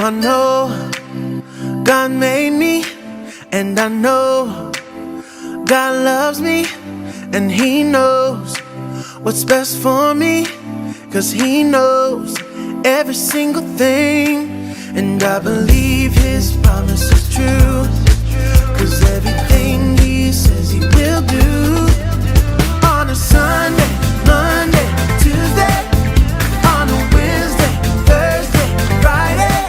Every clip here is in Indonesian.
I know God made me, and I know God loves me, and He knows what's best for me, 'cause He knows every single thing. And I believe His promise is true, 'cause everything He says He will do. On a Sunday, Monday, Tuesday, on a Wednesday, Thursday, Friday,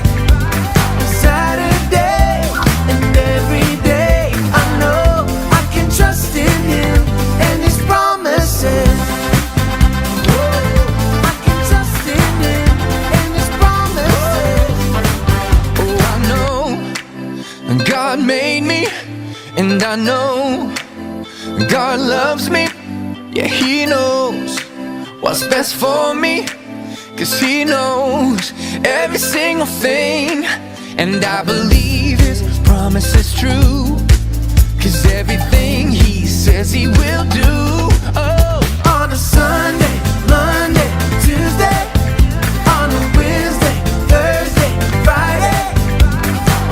and Saturday, and every day I know I can trust in Him and His promises. I can trust in Him and His promises. Oh, I know God made me, and I know God loves me. Yeah, He knows what's best for me, 'cause He knows every single thing. And I believe His promise is true, 'cause everything He says He will do. Oh, On a Sunday, Monday, Tuesday, on a Wednesday, Thursday, Friday,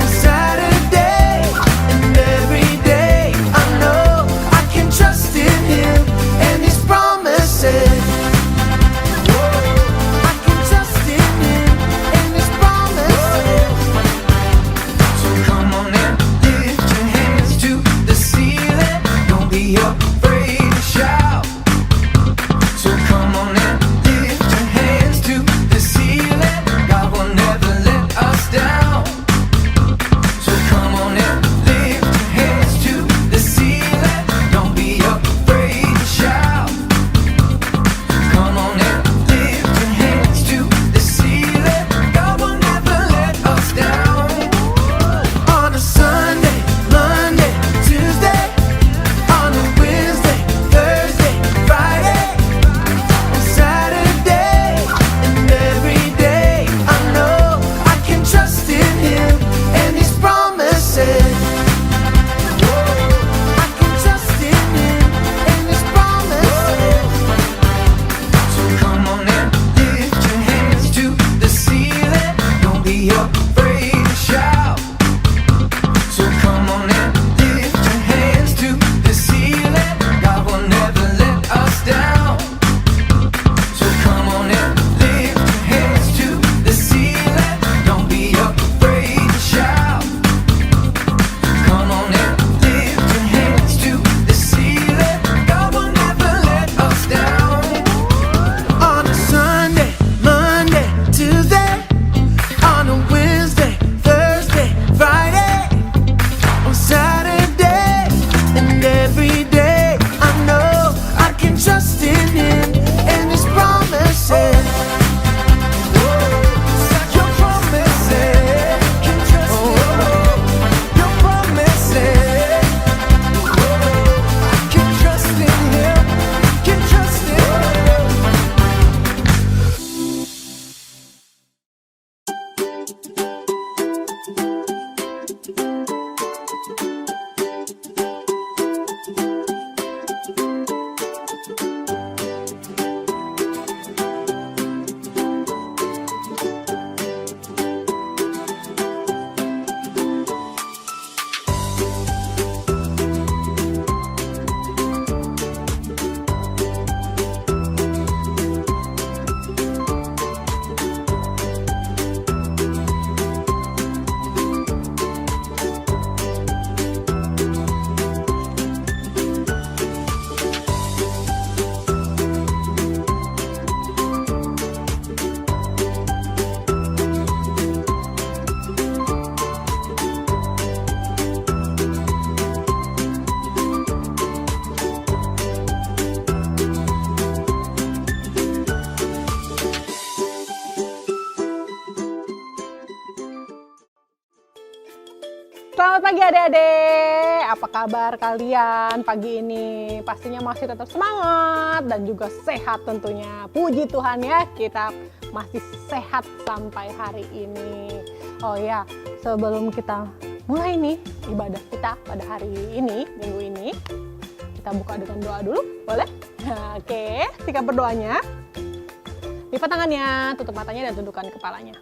and Saturday, and every day I know I can trust in Him and His promises. I can trust in Him and His promises. so come on and lift your hands to the ceiling. Don't be afraid to shout. So come on and lift your hands to the ceiling. God will never let us down. So come on and lift your hands to the ceiling. Don't be afraid to shout. Come on and lift your hands to the ceiling. God will never let us down. On a Sunday, Monday, Tuesday, on a Wednesday, Thursday, Friday, and Saturday, and every day I know I can trust in Him and His promises. I can trust in Him and His promises. So come on and lift your hands to the ceiling. Don't be afraid to shout. So come on and lift your hands to the ceiling. God will never let us down. So come on and lift your hands to the ceiling. Don't be afraid to shout. Come on and lift your hands to the ceiling. God will never let us down. On a Sunday, Monday, Tuesday, on a Wednesday, Thursday, Friday, on Saturday, and every day I know I can trust in Him and His promises. Your promises, can trust your promises. Can trust in Him, can trust in Him. Selamat pagi adik-adik, apa kabar kalian pagi ini? Pastinya masih tetap semangat dan juga sehat tentunya. Puji Tuhan ya, kita masih sehat sampai hari ini. Oh ya, sebelum kita mulai nih ibadah kita pada hari ini, minggu ini, kita buka dengan doa dulu, boleh? Oke, sikap berdoanya. Lipat tangannya, tutup matanya dan tundukkan kepalanya.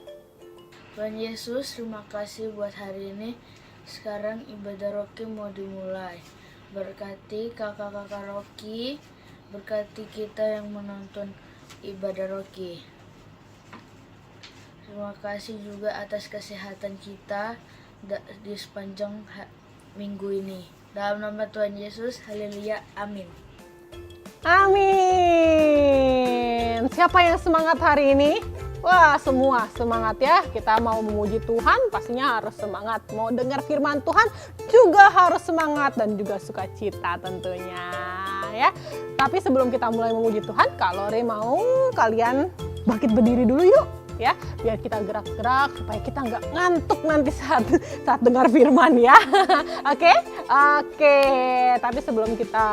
Tuhan Yesus, terima kasih buat hari ini. Sekarang ibadah Rocky mau dimulai. Berkati kakak-kakak Rocky, berkati kita yang menonton ibadah Rocky. Terima kasih juga atas kesehatan kita di sepanjang minggu ini. Dalam nama Tuhan Yesus, haleluya, amin. Amin. Siapa yang semangat hari ini? Wah, semua semangat ya. Kita mau memuji Tuhan, pastinya harus semangat. Mau dengar firman Tuhan juga harus semangat dan juga sukacita tentunya ya. Tapi sebelum kita mulai memuji Tuhan, Kak Lore mau kalian bangkit berdiri dulu yuk ya, biar kita gerak-gerak supaya kita nggak ngantuk nanti saat dengar firman ya. Oke. Tapi sebelum kita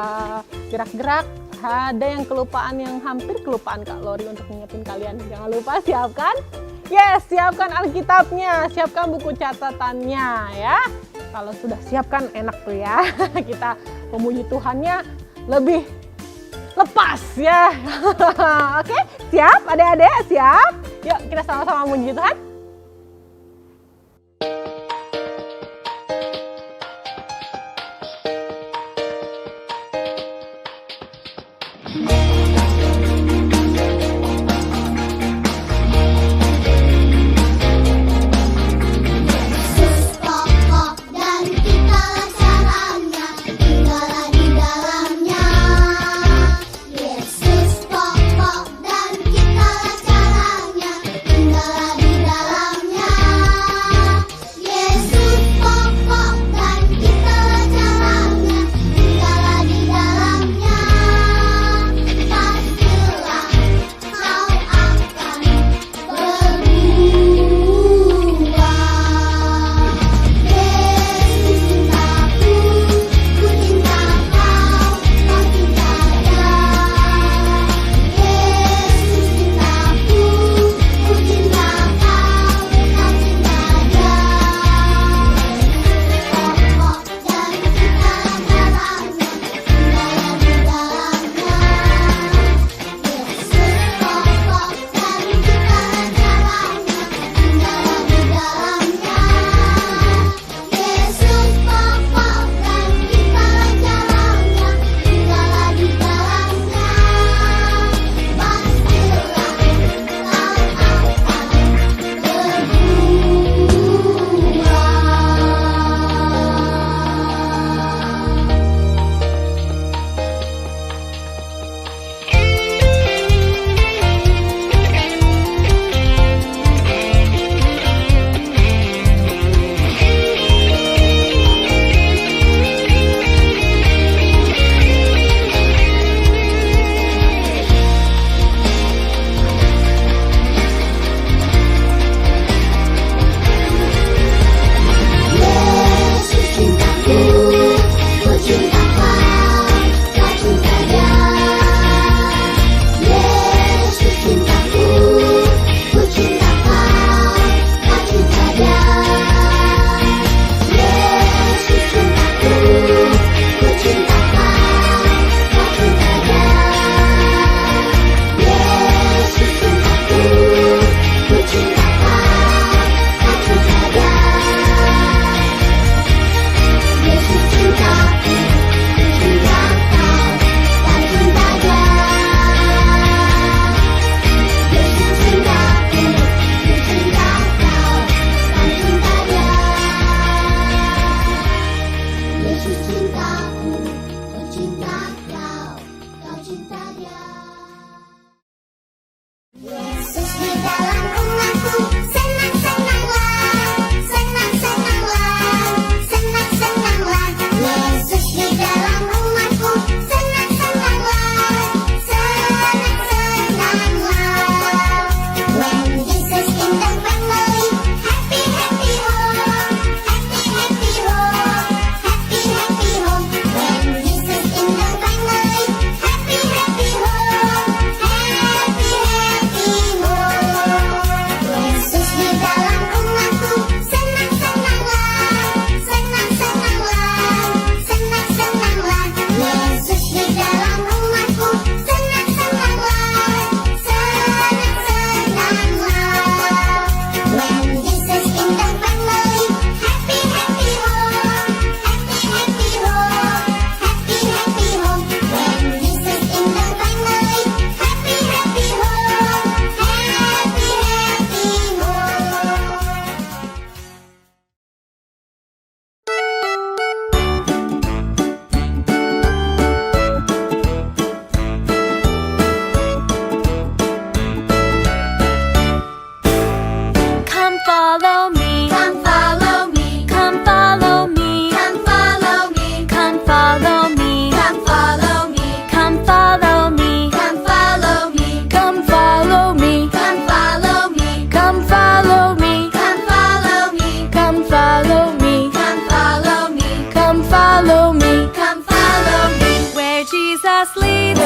gerak-gerak, ada yang kelupaan, yang hampir kelupaan Kak Lori untuk ngingetin kalian. Jangan lupa siapkan, siapkan Alkitabnya, siapkan buku catatannya ya. Kalau sudah siapkan enak tuh ya, kita memuji Tuhannya lebih lepas ya. Oke, siap adik-adik, siap? Yuk kita sama-sama memuji Tuhan.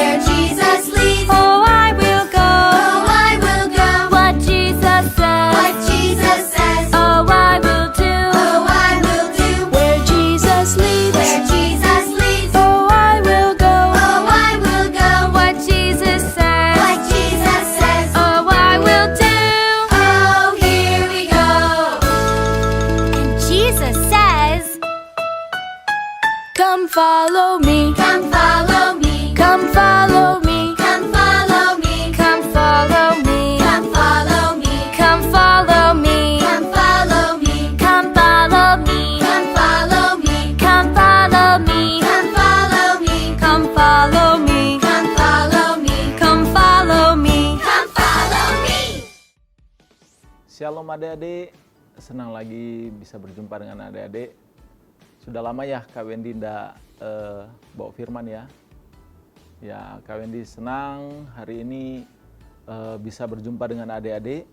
Where Jesus leads, Oh, I will go. oh, I will go. What Jesus says. What Jesus says, Oh, I will do. oh, I will do. Where Jesus leads. Where Jesus leads, Oh, I will go. oh, I will go. What Jesus says. What Jesus says, Oh, I will do. oh, here we go. And Jesus says, come follow me. Come follow me, Come follow me. come follow me, Come follow me. come follow me, Come follow me. come follow me, Come follow me. come follow me, Come follow me. come follow me, Come follow me. come follow me, Come follow me. come follow me. Shalom adik-adik, senang lagi bisa berjumpa dengan adik-adik. Sudah lama ya Kak Wendy ndak bawa firman ya. Ya, Kak Wendy senang hari ini bisa berjumpa dengan adik-adik.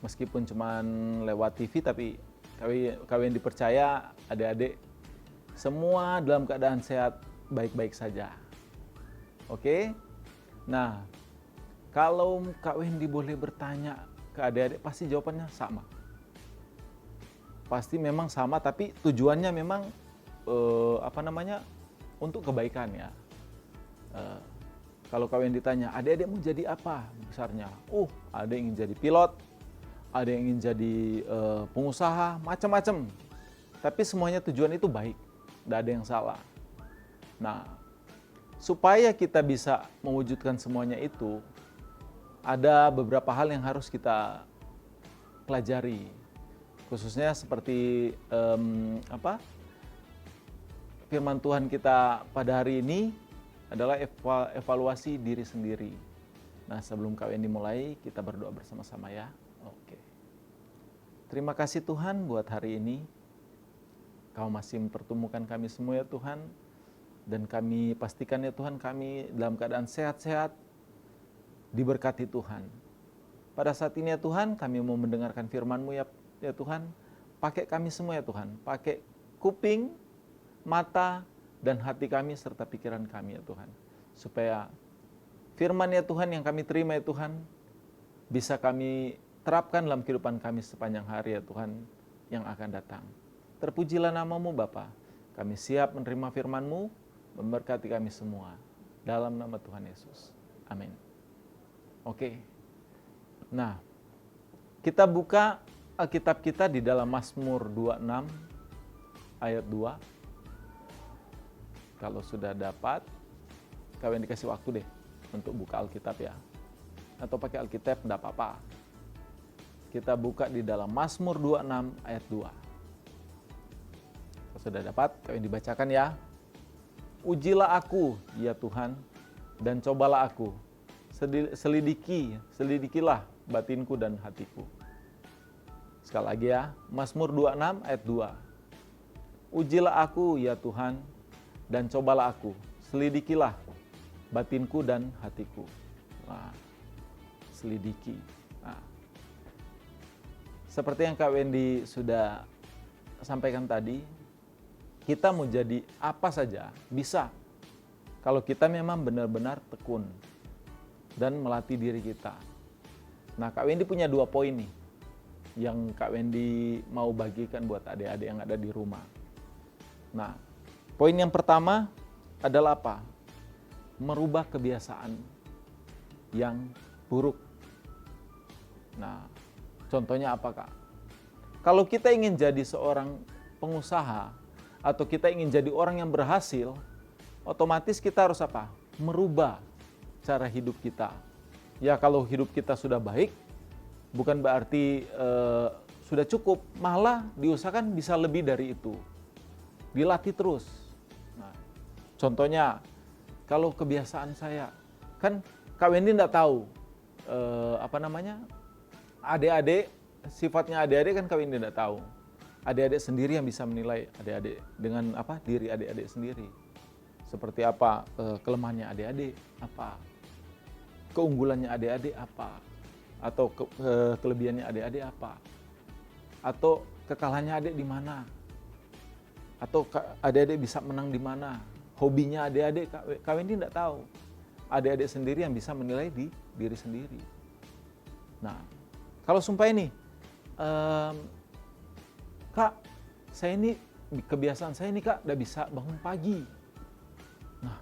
Meskipun cuman lewat TV, tapi Kak Wendy percaya adik-adik semua dalam keadaan sehat, baik-baik saja. Oke? Nah, kalau Kak Wendy boleh bertanya ke adik-adik, pasti jawabannya sama. Pasti memang sama, tapi tujuannya memang untuk kebaikan ya. Kalau kalian ditanya, adik-adik mau jadi apa besarnya? Ada yang ingin jadi pilot, ada yang ingin jadi pengusaha, macam-macam. Tapi semuanya tujuan itu baik, tidak ada yang salah. Nah, supaya kita bisa mewujudkan semuanya itu, ada beberapa hal yang harus kita pelajari. Khususnya seperti firman Tuhan kita pada hari ini adalah evaluasi diri sendiri. Nah, sebelum kalian dimulai, kita berdoa bersama-sama ya. Oke. Terima kasih Tuhan buat hari ini. Kau masih mempertemukan kami semua ya Tuhan. Dan kami pastikan ya Tuhan, kami dalam keadaan sehat-sehat, diberkati Tuhan. Pada saat ini ya Tuhan, kami mau mendengarkan firman-Mu ya Tuhan. Pakai kami semua ya Tuhan. Pakai kuping, mata, dan hati kami serta pikiran kami ya Tuhan. Supaya firman ya Tuhan yang kami terima ya Tuhan, bisa kami terapkan dalam kehidupan kami sepanjang hari ya Tuhan yang akan datang. Terpujilah nama-Mu Bapa. Kami siap menerima firman-Mu, memberkati kami semua. Dalam nama Tuhan Yesus. Amin. Oke. Nah, kita buka Alkitab kita di dalam Mazmur 26 ayat 2. Kalau sudah dapat, kalian dikasih waktu deh untuk buka Alkitab ya. Atau pakai Alkitab enggak apa-apa. Kita buka di dalam Mazmur 26 ayat 2. Kalau sudah dapat, kalian dibacakan ya. Ujilah aku, ya Tuhan, dan cobalah aku. Selidikilah batinku dan hatiku. Sekali lagi ya, Mazmur 26 ayat 2. Ujilah aku, ya Tuhan, dan cobalah aku. Selidikilah batinku dan hatiku. Nah, selidiki. Nah, seperti yang Kak Wendy sudah sampaikan tadi, kita mau jadi apa saja bisa kalau kita memang benar-benar tekun dan melatih diri kita. Nah, Kak Wendy punya 2 poin nih yang Kak Wendy mau bagikan buat adik-adik yang ada di rumah. Nah, poin yang pertama adalah apa? Merubah kebiasaan yang buruk. Nah, contohnya apa Kak? Kalau kita ingin jadi seorang pengusaha atau kita ingin jadi orang yang berhasil, otomatis kita harus apa? Merubah cara hidup kita. Ya, kalau hidup kita sudah baik, bukan berarti sudah cukup, malah diusahakan bisa lebih dari itu. Dilatih terus. Nah, contohnya, kalau kebiasaan saya, kan Kak Wendy enggak tahu adik-adik, sifatnya adik-adik kan Kak Wendy enggak tahu. Adik-adik sendiri yang bisa menilai adik-adik dengan diri adik-adik sendiri. Seperti apa kelemahannya adik-adik, apa keunggulannya adik-adik, apa atau kelebihannya adik-adik apa, atau kekalahannya adik di mana, atau adik-adik bisa menang di mana, hobinya adik-adik Kak Wendy enggak tahu. adik-adik sendiri yang bisa menilai diri sendiri. Nah, kalau sumpah ini, Kak, saya ini kebiasaan saya ini Kak, udah bisa bangun pagi. Nah,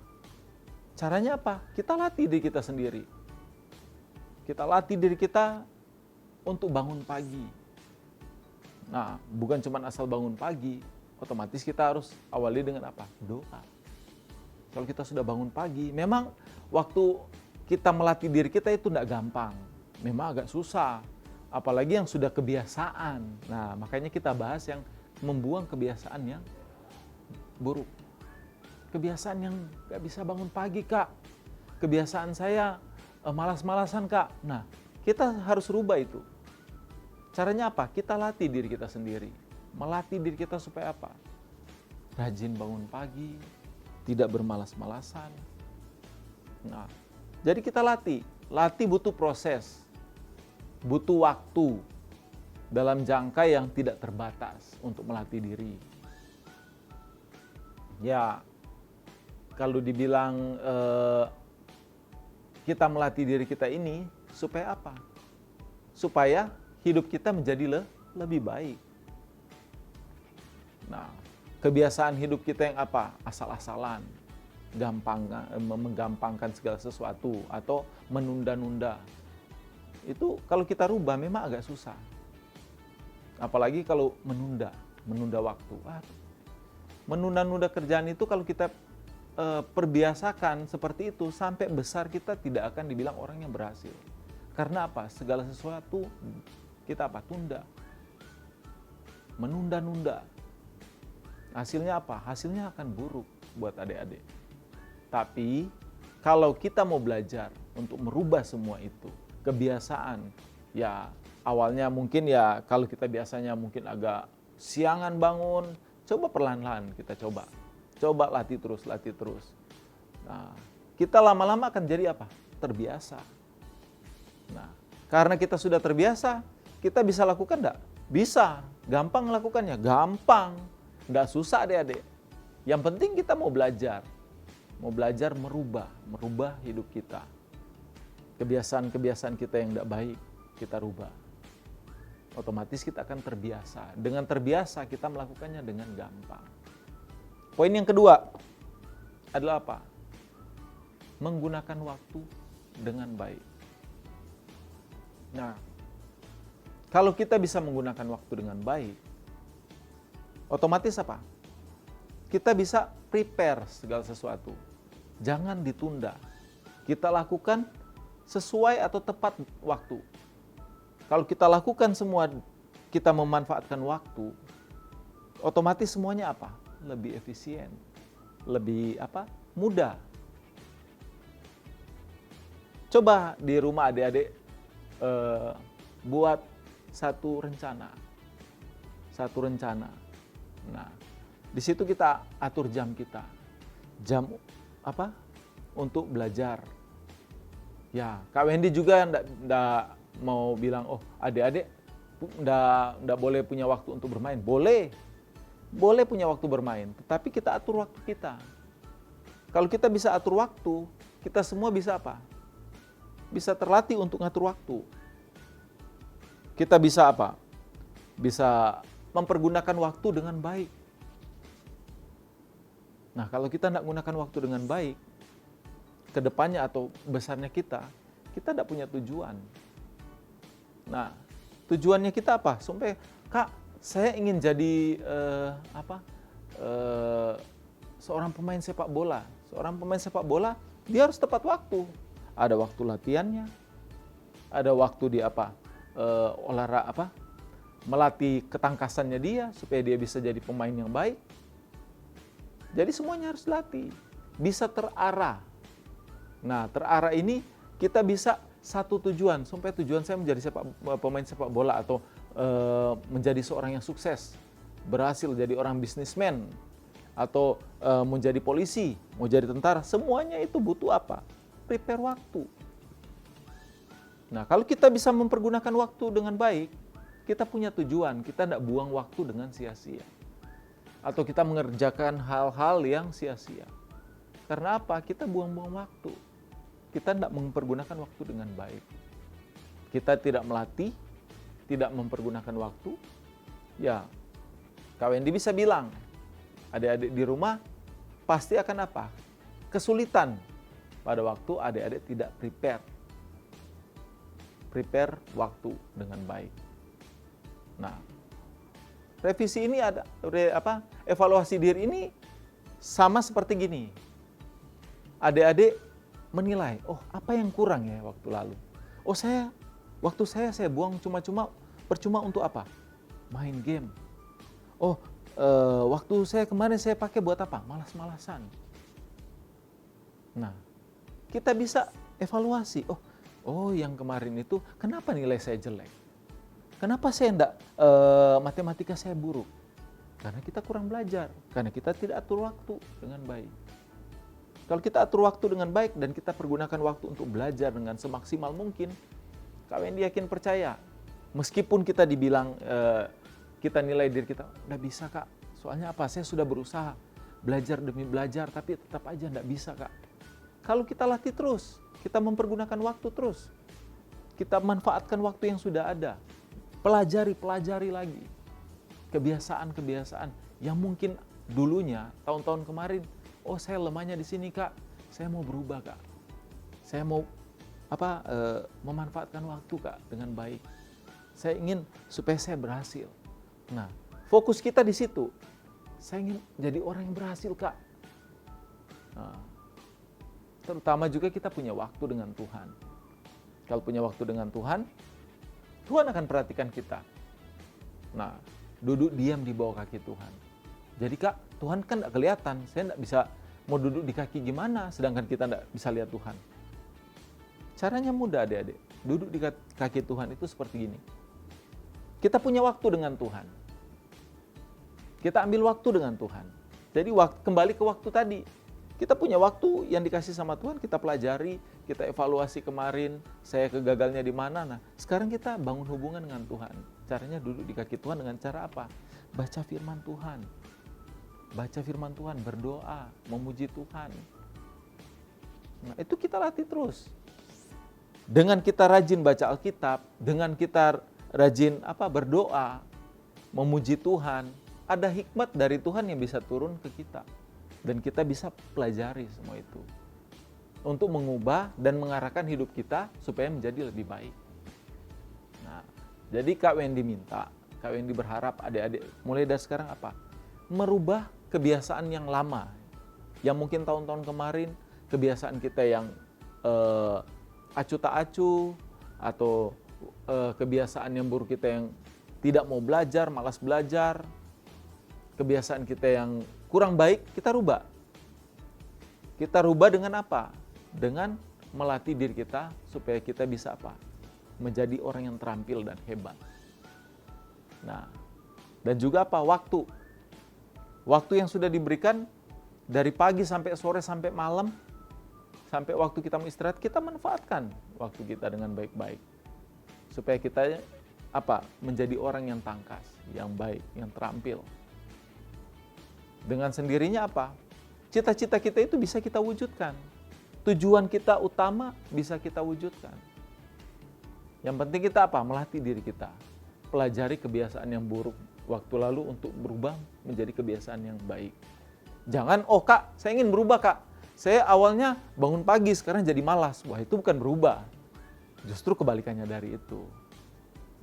caranya apa? Kita latih diri kita sendiri. Kita latih diri kita untuk bangun pagi. Nah, bukan cuma asal bangun pagi, otomatis kita harus awali dengan apa? Doa. Kalau kita sudah bangun pagi, memang waktu kita melatih diri kita itu tidak gampang. Memang agak susah. Apalagi yang sudah kebiasaan. Nah, makanya kita bahas yang membuang kebiasaan yang buruk. Kebiasaan yang gak bisa bangun pagi, Kak. Kebiasaan saya malas-malasan, Kak. Nah, kita harus rubah itu. Caranya apa? Kita latih diri kita sendiri. Melatih diri kita supaya apa? Rajin bangun pagi, tidak bermalas-malasan. Nah, jadi kita latih. Latih butuh proses. Butuh waktu dalam jangka yang tidak terbatas untuk melatih diri. Ya, kalau dibilang kita melatih diri kita ini supaya apa? Supaya hidup kita menjadi lebih baik. Nah, kebiasaan hidup kita yang apa? Asal-asalan, menggampangkan segala sesuatu atau menunda-nunda. Itu kalau kita rubah memang agak susah. Apalagi kalau menunda waktu. Menunda-nunda kerjaan itu kalau kita perbiasakan seperti itu sampai besar kita tidak akan dibilang orang yang berhasil. Karena apa? Segala sesuatu kita apa? Tunda. Menunda-nunda. Hasilnya apa? Hasilnya akan buruk buat adik-adik. Tapi kalau kita mau belajar untuk merubah semua itu, kebiasaan, ya awalnya mungkin ya kalau kita biasanya mungkin agak siangan bangun, coba perlahan-lahan kita coba latih terus. Nah, kita lama-lama akan jadi apa? Terbiasa. Nah, karena kita sudah terbiasa, kita bisa lakukan enggak? Bisa. Gampang melakukannya? Gampang. Enggak susah adik-adik. Yang penting kita mau belajar merubah hidup kita. Kebiasaan-kebiasaan kita yang tidak baik, kita rubah. Otomatis kita akan terbiasa. Dengan terbiasa kita melakukannya dengan gampang. Poin yang kedua adalah apa? Menggunakan waktu dengan baik. Nah, kalau kita bisa menggunakan waktu dengan baik, otomatis apa? Kita bisa prepare segala sesuatu. Jangan ditunda. Kita lakukan sesuai atau tepat waktu. Kalau kita lakukan semua, kita memanfaatkan waktu, otomatis semuanya apa? Lebih efisien, lebih apa? Mudah. Coba di rumah adik-adik buat satu rencana. Nah, di situ kita atur jam kita. Jam apa? Untuk belajar. Ya, Kak Wendy juga enggak mau bilang, oh adik-adik enggak boleh punya waktu untuk bermain. Boleh punya waktu bermain, tetapi kita atur waktu kita. Kalau kita bisa atur waktu, kita semua bisa apa? Bisa terlatih untuk ngatur waktu. Kita bisa apa? Bisa mempergunakan waktu dengan baik. Nah, kalau kita enggak gunakan waktu dengan baik, kedepannya atau besarnya kita tidak punya tujuan. Nah, tujuannya kita apa? Sampai, Kak, saya ingin jadi seorang pemain sepak bola. Seorang pemain sepak bola, dia harus tepat waktu. Ada waktu latihannya, ada waktu dia olahraga melatih ketangkasannya dia supaya dia bisa jadi pemain yang baik. Jadi semuanya harus dilatih, bisa terarah. Nah, terarah ini kita bisa satu tujuan, sampai tujuan saya menjadi pemain sepak bola atau menjadi seorang yang sukses, berhasil jadi orang bisnismen, atau menjadi polisi, mau jadi tentara, semuanya itu butuh apa? Prepare waktu. Nah, kalau kita bisa mempergunakan waktu dengan baik, kita punya tujuan, kita tidak buang waktu dengan sia-sia. Atau kita mengerjakan hal-hal yang sia-sia. Karena apa? Kita buang-buang waktu. kita tidak mempergunakan waktu dengan baik. Kita tidak melatih, tidak mempergunakan waktu. Ya, Kak Wendy bisa bilang, adik-adik di rumah pasti akan apa? Kesulitan pada waktu adik-adik tidak prepare waktu dengan baik. Nah, revisi ini ada evaluasi diri ini sama seperti gini. Adik-adik menilai, oh apa yang kurang ya waktu lalu? Oh waktu saya buang percuma untuk apa? Main game. Oh waktu saya kemarin saya pakai buat apa? Malas-malasan. Nah, kita bisa evaluasi. Oh yang kemarin itu kenapa nilai saya jelek? Kenapa saya enggak matematika saya buruk? Karena kita kurang belajar, karena kita tidak atur waktu dengan baik. Kalau kita atur waktu dengan baik dan kita pergunakan waktu untuk belajar dengan semaksimal mungkin, Kak Wendy yakin percaya, meskipun kita dibilang kita nilai diri kita, udah bisa Kak, soalnya apa? Saya sudah berusaha belajar demi belajar, tapi tetap aja enggak bisa Kak. Kalau kita latih terus, kita mempergunakan waktu terus, kita manfaatkan waktu yang sudah ada, pelajari lagi kebiasaan-kebiasaan yang mungkin dulunya tahun-tahun kemarin, oh saya lemahnya di sini Kak, saya mau berubah Kak, saya mau memanfaatkan waktu Kak dengan baik, saya ingin supaya saya berhasil. Nah, fokus kita di situ, saya ingin jadi orang yang berhasil Kak. Nah, terutama juga kita punya waktu dengan Tuhan. Kalau punya waktu dengan Tuhan, Tuhan akan perhatikan kita. Nah, duduk diam di bawah kaki Tuhan. Jadi Kak, Tuhan kan tidak kelihatan. Saya tidak bisa mau duduk di kaki gimana, sedangkan kita tidak bisa lihat Tuhan. Caranya mudah adik-adik. Duduk di kaki Tuhan itu seperti gini. Kita punya waktu dengan Tuhan. Kita ambil waktu dengan Tuhan. Jadi kembali ke waktu tadi. Kita punya waktu yang dikasih sama Tuhan, kita pelajari, kita evaluasi kemarin, saya kegagalnya di mana. Nah, sekarang kita bangun hubungan dengan Tuhan. Caranya duduk di kaki Tuhan dengan cara apa? Baca firman Tuhan. Baca firman Tuhan, berdoa, memuji Tuhan. Nah, itu kita latih terus. Dengan kita rajin baca Alkitab, dengan kita rajin berdoa, memuji Tuhan, ada hikmat dari Tuhan yang bisa turun ke kita. Dan kita bisa pelajari semua itu untuk mengubah dan mengarahkan hidup kita supaya menjadi lebih baik. Nah, jadi Kak Wendy minta, Kak Wendy berharap adik-adik mulai dari sekarang apa? Merubah kebiasaan yang lama, yang mungkin tahun-tahun kemarin kebiasaan kita yang acuh tak acuh, atau kebiasaan yang buruk kita yang tidak mau belajar, malas belajar, kebiasaan kita yang kurang baik, kita rubah. Kita rubah dengan apa? Dengan melatih diri kita supaya kita bisa apa? Menjadi orang yang terampil dan hebat. Nah, dan juga apa? Waktu. Waktu yang sudah diberikan dari pagi sampai sore sampai malam, sampai waktu kita mau istirahat, kita manfaatkan waktu kita dengan baik-baik. Supaya kita menjadi orang yang tangkas, yang baik, yang terampil. Dengan sendirinya apa? Cita-cita kita itu bisa kita wujudkan. Tujuan kita utama bisa kita wujudkan. Yang penting kita apa? Melatih diri kita. Pelajari kebiasaan yang buruk waktu lalu untuk berubah menjadi kebiasaan yang baik. Jangan, Kak, saya ingin berubah Kak. Saya awalnya bangun pagi, sekarang jadi malas. Wah, itu bukan berubah. Justru kebalikannya dari itu.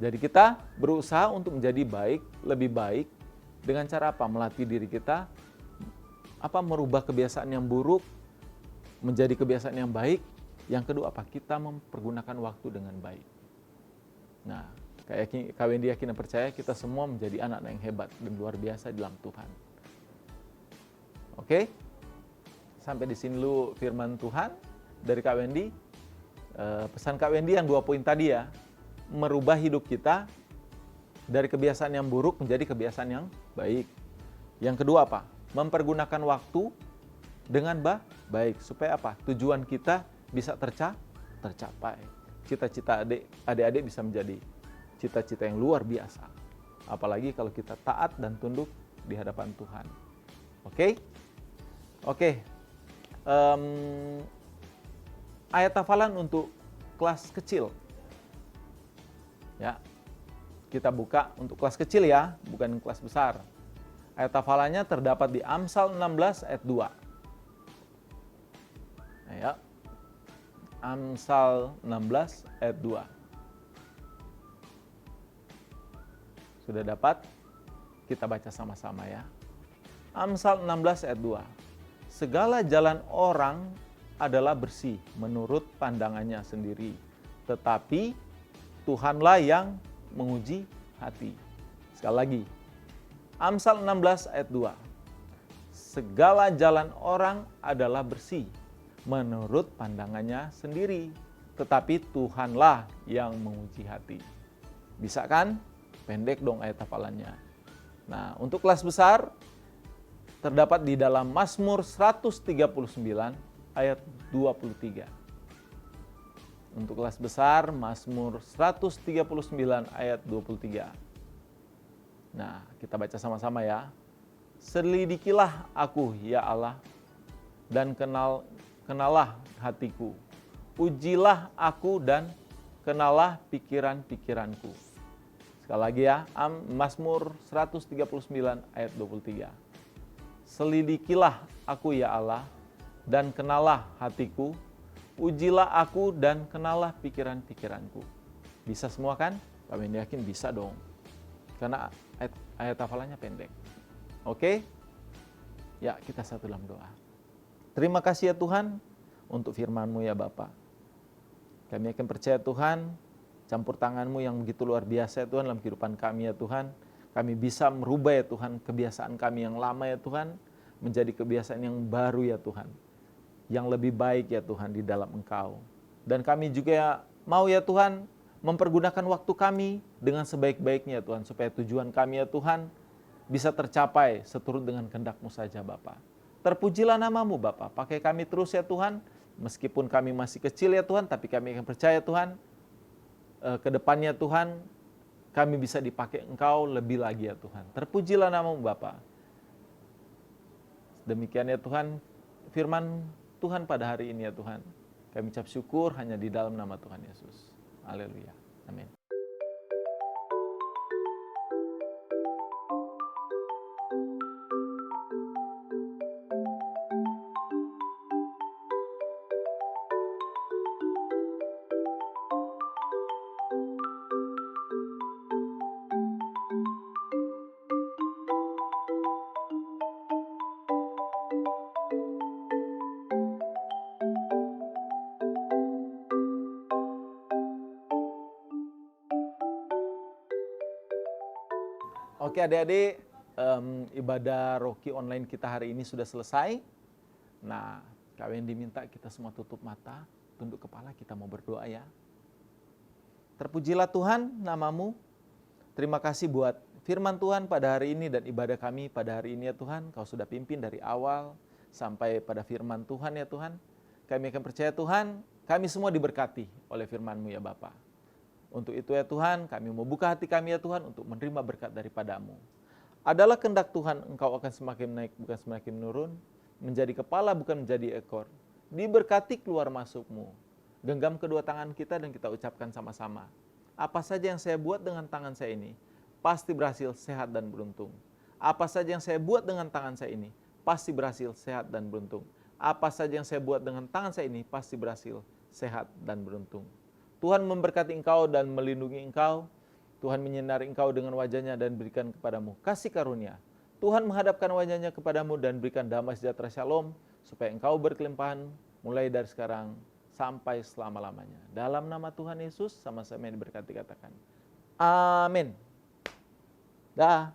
Jadi kita berusaha untuk menjadi baik, lebih baik, dengan cara apa? Melatih diri kita, merubah kebiasaan yang buruk menjadi kebiasaan yang baik. Yang kedua apa? Kita mempergunakan waktu dengan baik. Nah, Kak Wendy yakin dan percaya kita semua menjadi anak yang hebat dan luar biasa dalam Tuhan. Oke? Sampai di sini dulu firman Tuhan dari Kak Wendy. Pesan Kak Wendy yang 2 poin tadi ya, merubah hidup kita dari kebiasaan yang buruk menjadi kebiasaan yang baik. Yang kedua apa? Mempergunakan waktu dengan baik. Supaya apa? Tujuan kita bisa tercapai. Cita-cita adik-adik bisa menjadi cita-cita yang luar biasa. Apalagi kalau kita taat dan tunduk di hadapan Tuhan. Oke? ayat hafalan untuk kelas kecil. Ya, kita buka untuk kelas kecil ya, bukan kelas besar. Ayat hafalannya terdapat di Amsal 16 ayat 2. Nah, ya. Amsal 16 ayat 2. Sudah dapat? Kita baca sama-sama ya. Amsal 16 ayat 2. Segala jalan orang adalah bersih menurut pandangannya sendiri, tetapi Tuhanlah yang menguji hati. Sekali lagi, Amsal 16 ayat 2. Segala jalan orang adalah bersih menurut pandangannya sendiri, tetapi Tuhanlah yang menguji hati. Bisa kan? Pendek dong ayat hafalannya. Nah, untuk kelas besar terdapat di dalam Mazmur 139 ayat 23. Untuk kelas besar, Mazmur 139 ayat 23. Nah, kita baca sama-sama ya. Selidikilah aku, ya Allah, dan kenalah hatiku. Ujilah aku dan kenalah pikiran-pikiranku. Sekali lagi ya, Mazmur 139 ayat 23. Selidikilah aku, ya Allah, dan kenalah hatiku. Ujilah aku dan kenalah pikiran-pikiranku. Bisa semua kan? Kami yakin bisa dong. Karena ayat hafalannya pendek. Oke? Ya, kita satu dalam doa. Terima kasih ya Tuhan untuk firman-Mu ya Bapa. Kami akan percaya Tuhan, campur tangan-Mu yang begitu luar biasa ya Tuhan dalam kehidupan kami ya Tuhan. Kami bisa merubah ya Tuhan kebiasaan kami yang lama ya Tuhan, menjadi kebiasaan yang baru ya Tuhan. Yang lebih baik ya Tuhan di dalam Engkau. Dan kami juga mau ya Tuhan mempergunakan waktu kami dengan sebaik-baiknya Tuhan, supaya tujuan kami ya Tuhan bisa tercapai seturut dengan kehendak-Mu saja Bapa. Terpujilah nama-Mu Bapa, pakai kami terus ya Tuhan, meskipun kami masih kecil ya Tuhan, tapi kami akan percaya Tuhan, ke depannya Tuhan, kami bisa dipakai Engkau lebih lagi ya Tuhan. Terpujilah nama-Mu Bapa. Demikian ya Tuhan, firman Tuhan pada hari ini ya Tuhan. Kami ucap syukur hanya di dalam nama Tuhan Yesus. Haleluya. Amin. Oke adik-adik, ibadah Rocky online kita hari ini sudah selesai. Nah, kalian diminta kita semua tutup mata, tunduk kepala, kita mau berdoa ya. Terpujilah Tuhan nama-Mu. Terima kasih buat firman Tuhan pada hari ini dan ibadah kami pada hari ini ya Tuhan. Kau sudah pimpin dari awal sampai pada firman Tuhan ya Tuhan. Kami akan percaya Tuhan, kami semua diberkati oleh firman-Mu ya Bapa. Untuk itu ya Tuhan, kami mau buka hati kami ya Tuhan untuk menerima berkat daripada-Mu. Adalah kehendak Tuhan, Engkau akan semakin naik bukan semakin menurun, menjadi kepala bukan menjadi ekor. Diberkati keluar masuk-Mu. Genggam kedua tangan kita dan kita ucapkan sama-sama. Apa saja yang saya buat dengan tangan saya ini, pasti berhasil sehat dan beruntung. Apa saja yang saya buat dengan tangan saya ini, pasti berhasil sehat dan beruntung. Apa saja yang saya buat dengan tangan saya ini, pasti berhasil sehat dan beruntung. Tuhan memberkati engkau dan melindungi engkau. Tuhan menyinari engkau dengan wajahnya dan berikan kepadamu kasih karunia. Tuhan menghadapkan wajahnya kepadamu dan berikan damai sejahtera shalom, supaya engkau berkelimpahan mulai dari sekarang sampai selama-lamanya. Dalam nama Tuhan Yesus, sama-sama yang diberkati katakan. Amin. Dah.